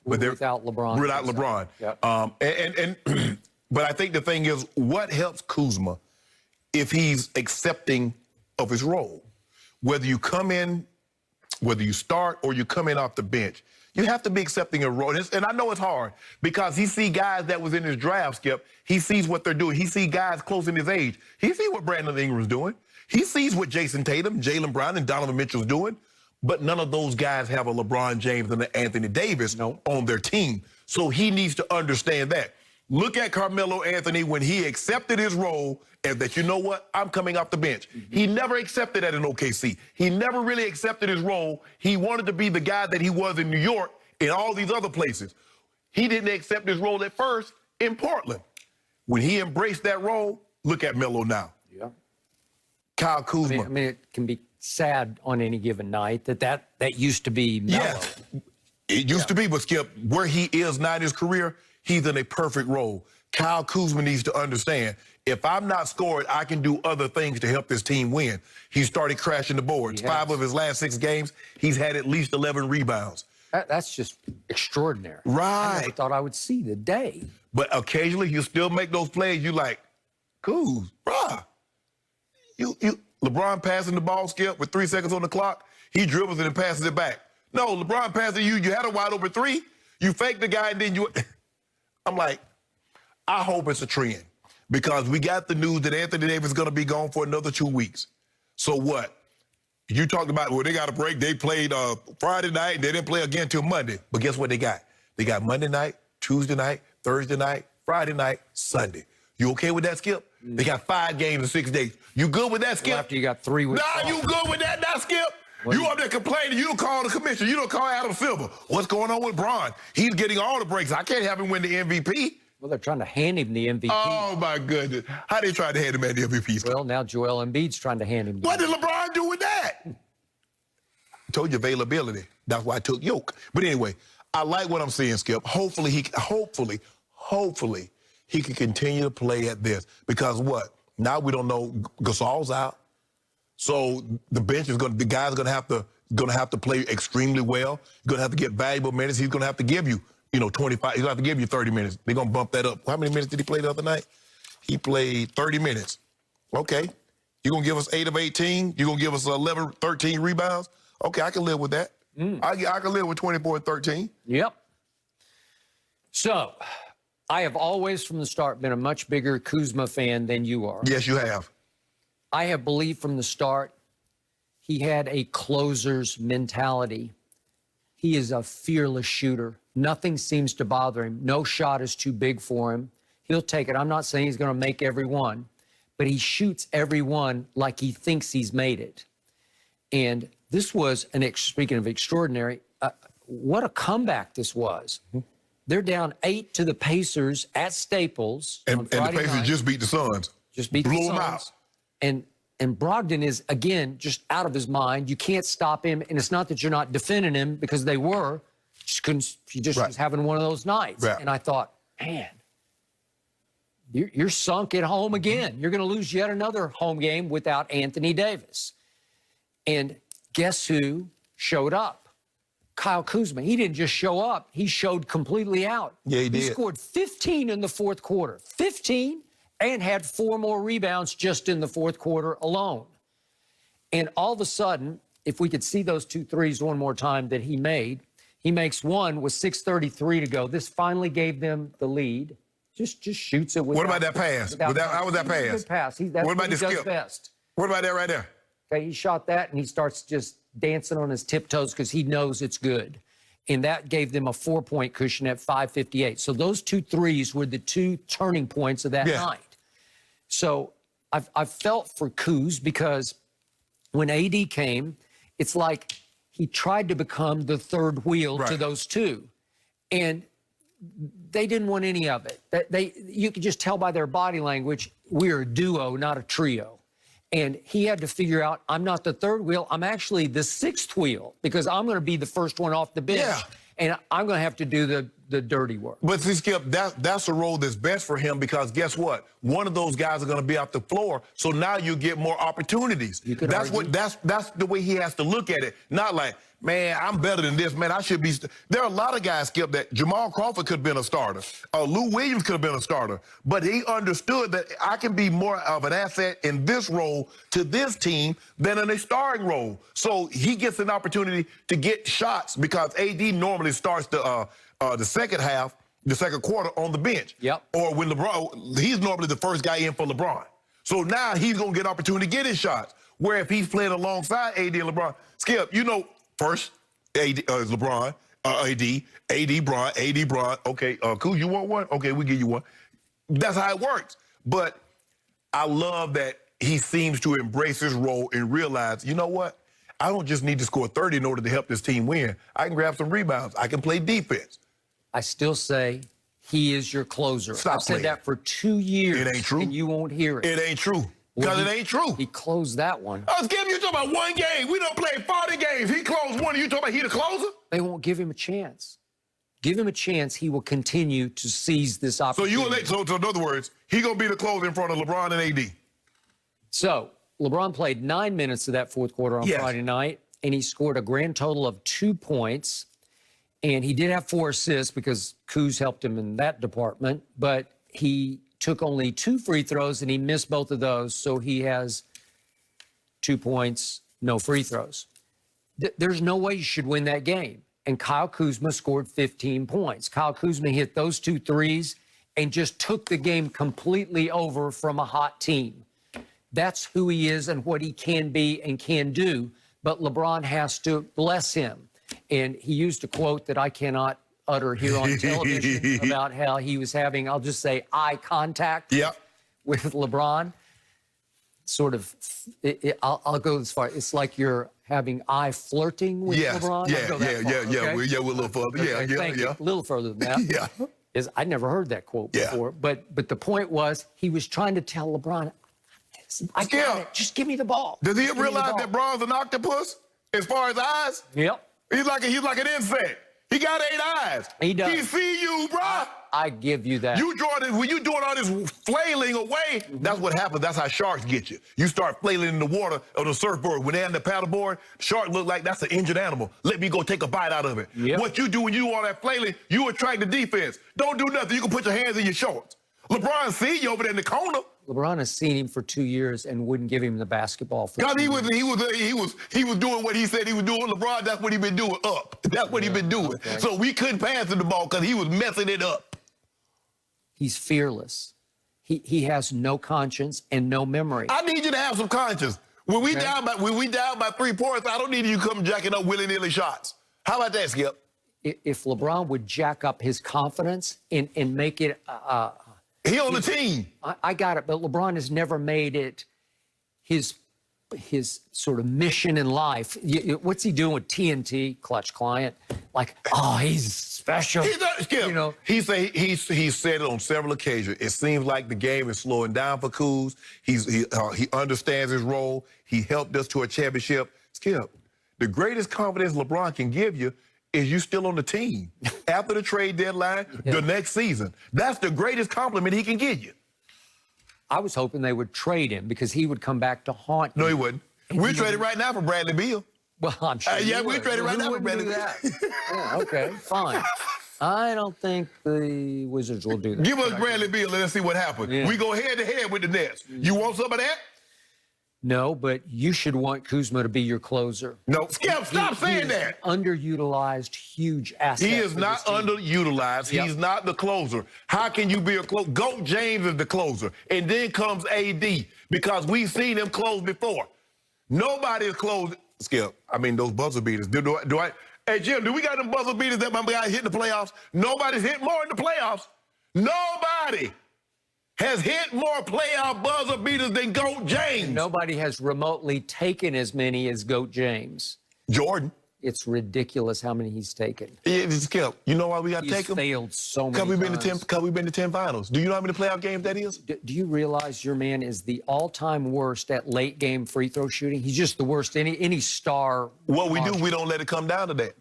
but they're without LeBron. Without LeBron. Yep. But I think the thing is, what helps Kuzma if he's accepting of his role? Whether you come in, whether you start or you come in off the bench, you have to be accepting a role. And I know it's hard because he see guys that was in his draft, Skip. He sees what they're doing. He see guys close in his age. He see what Brandon Ingram's doing. He sees what Jason Tatum, Jaylen Brown, and Donovan Mitchell's doing. But none of those guys have a LeBron James and an Anthony Davis on their team. So he needs to understand that. Look at Carmelo Anthony when he accepted his role and that, you know what, I'm coming off the bench. He never accepted that in OKC. He never really accepted his role. He wanted to be the guy that he was in New York and all these other places. He didn't accept his role at first in Portland. When he embraced that role, look at Melo now. Yeah. Kyle Kuzma. I mean, it can be sad on any given night that used to be Melo. Yes, it used to be, but Skip, where he is now in his career, he's in a perfect role. Kyle Kuzma needs to understand, if I'm not scoring, I can do other things to help this team win. He started crashing the boards. 5 of his last 6 games, he's had at least 11 rebounds. That's just extraordinary. Right. I never thought I would see the day. But occasionally, you still make those plays. You like, Kuz, bruh. LeBron passing the ball, Skip, with 3 seconds on the clock. He dribbles it and passes it back. No, LeBron passing you. You had a wide open 3. You faked the guy, and then you... I'm like, I hope it's a trend because we got the news that Anthony Davis is going to be gone for another 2 weeks. So what? You talked about, well, they got a break. They played Friday night, and they didn't play again till Monday. But guess what they got? They got Monday night, Tuesday night, Thursday night, Friday night, Sunday. You okay with that, Skip? They got 5 games in 6 days. You good with that, Skip? Well, after you got 3 weeks Nah, you good with that now, Skip? You up there complaining. You don't call the commissioner. You don't call Adam Silver. What's going on with Bron? He's getting all the breaks. I can't have him win the MVP. Well, they're trying to hand him the MVP. Oh, my goodness. How they trying to hand him at the MVP? Well, now Joel Embiid's trying to hand him the What did LeBron do with that? I told you availability. That's why I took Yoke. But anyway, I like what I'm seeing, Skip. Hopefully he can continue to play at this. Because what? Now we don't know. Gasol's out. So the bench is the guy's gonna have to play extremely well. You're gonna have to get valuable minutes. He's gonna have to give you, 25. He's gonna have to give you 30 minutes. They're gonna bump that up. How many minutes did he play the other night? He played 30 minutes. Okay. You're gonna give us 8 of 18. You're gonna give us 11, 13 rebounds. Okay, I can live with that. I can live with 24 and 13. Yep. So, I have always from the start been a much bigger Kuzma fan than you are. Yes, you have. I have believed from the start he had a closer's mentality. He is a fearless shooter. Nothing seems to bother him. No shot is too big for him. He'll take it. I'm not saying he's going to make every one, but he shoots every one like he thinks he's made it. And this was, speaking of extraordinary, what a comeback this was. They're down 8 to the Pacers at Staples. And the Pacers just beat the Suns. Just beat the Suns. Blew them out. And Brogdon is, again, just out of his mind. You can't stop him. And it's not that you're not defending him because they were. He just was having one of those nights. Right. And I thought, man, you're sunk at home again. You're going to lose yet another home game without Anthony Davis. And guess who showed up? Kyle Kuzma. He didn't just show up. He showed completely out. Yeah, he did. He scored 15 in the fourth quarter. 15? And had 4 more rebounds just in the fourth quarter alone. And all of a sudden, if we could see those 2 threes one more time that he makes one with 6:33 to go. This finally gave them the lead. Just shoots it. What about that pass? How was that pass? Good pass. That's what he does best. What about that right there? Okay, he shot that, and he starts just dancing on his tiptoes because he knows it's good. And that gave them a 4-point cushion at 5:58. So those 2 threes were the 2 turning points of that night. So I've felt for Kuz because when AD came, it's like he tried to become the third wheel to those 2. And they didn't want any of it. You could just tell by their body language, we're a duo, not a trio. And he had to figure out, I'm not the third wheel, I'm actually the 6th wheel because I'm going to be the first one off the bench. Yeah. And I'm going to have to do the dirty work. But see, Skip, that's a role that's best for him because guess what? One of those guys are going to be off the floor, so now you get more opportunities. That's the way he has to look at it. Not like, man, I'm better than this, man. I should be. There are a lot of guys, Skip, that Jamal Crawford could have been a starter. Lou Williams could have been a starter. But he understood that I can be more of an asset in this role to this team than in a starring role. So he gets an opportunity to get shots because AD normally starts the second half, the second quarter on the bench. Yep. Or when LeBron, he's normally the first guy in for LeBron. So now he's going to get an opportunity to get his shots. Where if he's playing alongside AD and LeBron, Skip, you know, first AD, LeBron, AD, Bron. Okay, cool, you want one? Okay, we give you one. That's how it works. But I love that he seems to embrace his role and realize, you know what? I don't just need to score 30 in order to help this team win. I can grab some rebounds. I can play defense. I still say he is your closer. Stop I've said playing. that for 2 years. It ain't true. And you won't hear it. It ain't true. Because it ain't true. He closed that one. Skip, you talking about one game. We don't play 40 games. He closed one. You talking about he the closer? They won't give him a chance. Give him a chance. He will continue to seize this So opportunity. so in other words, he gonna be the closer in front of LeBron and AD. So LeBron played 9 minutes of that fourth quarter on Yes. Friday night, and he scored a grand total of 2 points. And he did have 4 assists because Kuz helped him in that department, but he took only 2 free throws and he missed both of those. So he has 2 points, no free throws. There's no way you should win that game. And Kyle Kuzma scored 15 points. Kyle Kuzma hit those 2 threes and just took the game completely over from a hot team. That's who he is and what he can be and can do. But LeBron has to bless him. And he used a quote that I cannot utter here on television about how he was having, I'll just say, eye contact with LeBron. Sort of, I'll go as far. It's like you're having eye flirting with LeBron. Yeah, we're a little further. Okay, a little further than that. I'd never heard that quote before. But the point was, he was trying to tell LeBron, I got it. Just give me the ball. Does he realize that Bron's an octopus as far as eyes? Yep. He's like an insect. He got 8 eyes. He does. He see you, bro. I give you that. When you doing all this flailing away, that's what happens. That's how sharks get you. You start flailing in the water on the surfboard. When they're on the paddleboard, shark look like that's an injured animal. Let me go take a bite out of it. Yep. What you do when you do all that flailing, you attract the defense. Don't do nothing. You can put your hands in your shorts. LeBron see you over there in the corner. LeBron has seen him for 2 years and wouldn't give him the basketball for God, 2 he years. was doing what he said he was doing. LeBron, that's what he been doing up. That's what he been doing. Okay. So we couldn't pass him the ball because he was messing it up. He's fearless. He has no conscience and no memory. I need you to have some conscience. When we down by 3 points, I don't need you to come jacking up willy-nilly shots. How about that, Skip? If LeBron would jack up his confidence and make it He on the team. I got it, but LeBron has never made it his sort of mission in life. What's he doing with TNT, Clutch Client? Like, oh, he's special. Skip, you know, he said it on several occasions. It seems like the game is slowing down for Kuz. He understands his role. He helped us to a championship. Skip, the greatest confidence LeBron can give you is you still on the team after the trade deadline, the next season. That's the greatest compliment he can give you. I was hoping they would trade him because he would come back to haunt you. No, he wouldn't. We're traded right now for Bradley Beal. Well, I'm sure. Yeah, we're traded right now for Bradley Beal. Yeah, okay, fine. I don't think the Wizards will do that. Give us Bradley Beal and let's see what happens. Yeah. We go head-to-head with the Nets. You want some of that? No, but you should want Kuzma to be your closer. No, Skip, stop saying that. Underutilized, huge asset. He is not underutilized. Yep. He's not the closer. How can you be a closer? Goat James is the closer. And then comes AD because we've seen him close before. Nobody is closed. Skip, I mean, those buzzer beaters. Hey, Jim, do we got them buzzer beaters that my guy hit in the playoffs? Nobody's hit more in the playoffs. Nobody has hit more playoff buzzer beaters than Goat James. Nobody has remotely taken as many as Goat James. Jordan. It's ridiculous how many he's taken. It's Skip. You know why we got to He's take him? failed so many Because we've been to 10 finals. Do you know how many playoff games that is? Do you realize your man is the all-time worst at late game free throw shooting? He's just the worst. Any star. What we do, we don't let it come down to that.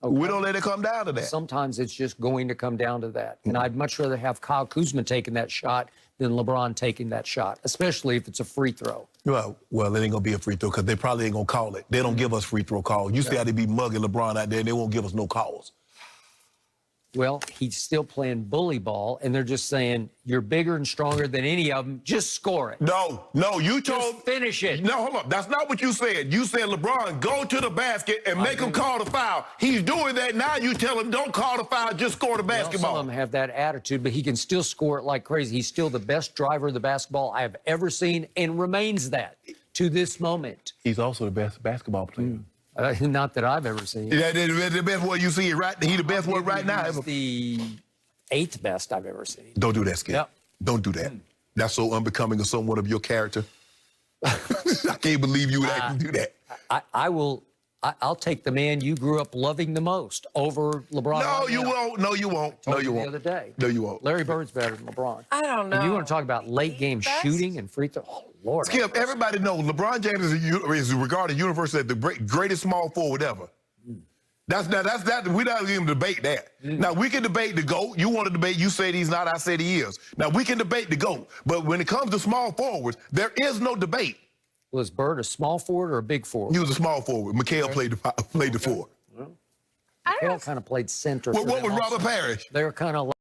We don't let it come down to that. Sometimes it's just going to come down to that. And I'd much rather have Kyle Kuzma taking that shot than LeBron taking that shot, especially if it's a free throw. Well, it ain't gonna be a free throw because they probably ain't gonna call it. They don't give us free throw calls. You see how they be mugging LeBron out there, and they won't give us no calls. Well, he's still playing bully ball, and they're just saying, you're bigger and stronger than any of them. Just score it. No, you told... Just finish it. No, hold on. That's not what you said. You said, LeBron, go to the basket and make him call the foul. He's doing that now. You tell him, don't call the foul, just score the basketball. Some of them have that attitude, but he can still score it like crazy. He's still the best driver of the basketball I have ever seen and remains that to this moment. He's also the best basketball player. Not that I've ever seen. Yeah, the best one you see, right? He's the best one right now. He's the 8th best I've ever seen. Don't do that, Skip. Yep. Don't do that. That's so unbecoming of someone of your character. I can't believe you would actually do that. I'll take the man you grew up loving the most over LeBron. No, you won't. No, you won't. No, you won't. The other day. No, you won't. Larry Bird's better than LeBron. I don't know. And you want to talk about late game shooting and free throw? Oh, Lord. Skip, everybody knows LeBron James is regarded universally as the greatest small forward ever. We're not even debate that. Now, we can debate the GOAT. You want to debate, you said he's not, I said he is. Now, we can debate the GOAT. But when it comes to small forwards, there is no debate. Was Bird a small forward or a big forward? He was a small forward. McHale played the four. Mikhail kind of played center. What was Robert Parrish? They were kind of